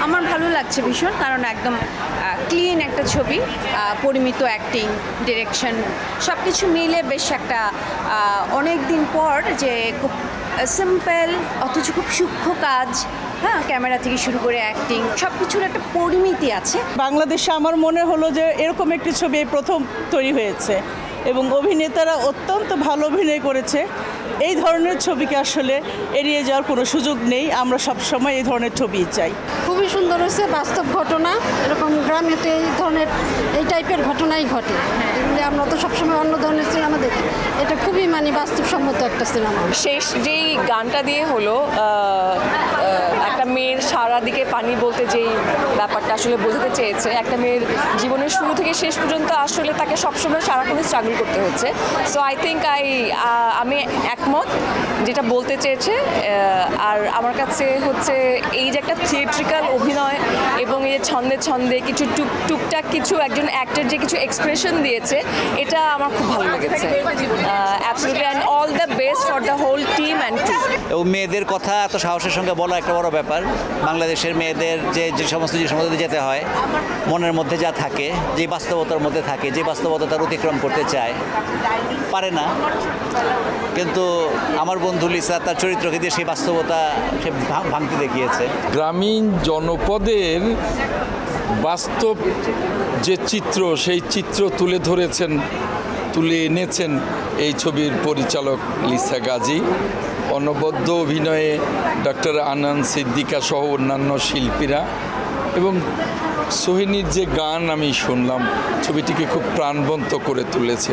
আমার ভালো লাগছে ভীষণ, কারণ একদম ক্লিন একটা ছবি, পরিমিত অ্যাক্টিং, ডিরেকশন সব কিছু মিলে বেশ একটা অনেক দিন পর যে খুব সিম্পল অথচ খুব সূক্ষ্ম কাজ, হ্যাঁ, ক্যামেরা থেকে শুরু করে অ্যাক্টিং সব কিছুর একটা পরিমিতি আছে। বাংলাদেশে আমার মনে হলো যে এরকম একটি ছবি এই প্রথম তৈরি হয়েছে এবং অভিনেতারা অত্যন্ত ভালো অভিনয় করেছে। এই ধরনের ছবিকে আসলে এড়িয়ে যাওয়ার কোনো সুযোগ নেই, আমরা সবসময় এই ধরনের ছবিই চাই। খুবই সুন্দর হয়েছে, বাস্তব ঘটনা, এরকম গ্রামেতে এই ধরনের এই টাইপের ঘটনাই ঘটে। এগুলি আমরা তো সবসময় অন্য ধরনের সিনেমা দেখি, এটা খুবই বাস্তবসম্মত একটা সিনেমা। শেষ যেই গানটা দিয়ে হলো একটা মেয়ের সারা দিকে পানি বলতে যেই ব্যাপারটা আসলে বোঝাতে চেয়েছে, একটা মেয়ের জীবনের শুরু থেকে শেষ পর্যন্ত আসলে তাকে সবসময় সারাক্ষণ স্ট্রাগল করতে হচ্ছে। সো আই থিঙ্ক আমি একমত যেটা বলতে চেয়েছে। আর আমার কাছে হচ্ছে এই যে একটা থিয়েট্রিক্যাল অভিনয় এবং এই যে ছন্দে ছন্দে কিছু টুকটাক কিছু একজন অ্যাক্টর যে কিছু এক্সপ্রেশন দিয়েছে, এটা আমার খুব ভালো লেগেছে। Absolutely, and all the best for the whole team and crew. এবং মেয়েদের কথা এত সাহসের সঙ্গে বলা একটা বড় ব্যাপার। বাংলাদেশের মেয়েদের যে সমস্ত যেতে হয়, মনের মধ্যে যা থাকে, যে বাস্তবতার মধ্যে থাকে, যে বাস্তবতা তার অতিক্রম করতে চায়, পারে না। কিন্তু আমার বন্ধু লিসা তার চরিত্রকে দিয়ে সেই বাস্তবতা সে ভাঙতে দেখিয়েছে। গ্রামীণ জনপদের বাস্তব যে চিত্র, সেই চিত্র তুলে এনেছেন এই ছবির পরিচালক লিসা গাজী। অনবদ্য অভিনয়ে ডক্টর আনান সিদ্দিকা সহ অন্যান্য শিল্পীরা, এবং সোহিনীর যে গান আমি শুনলাম, ছবিটিকে খুব প্রাণবন্ত করে তুলেছে।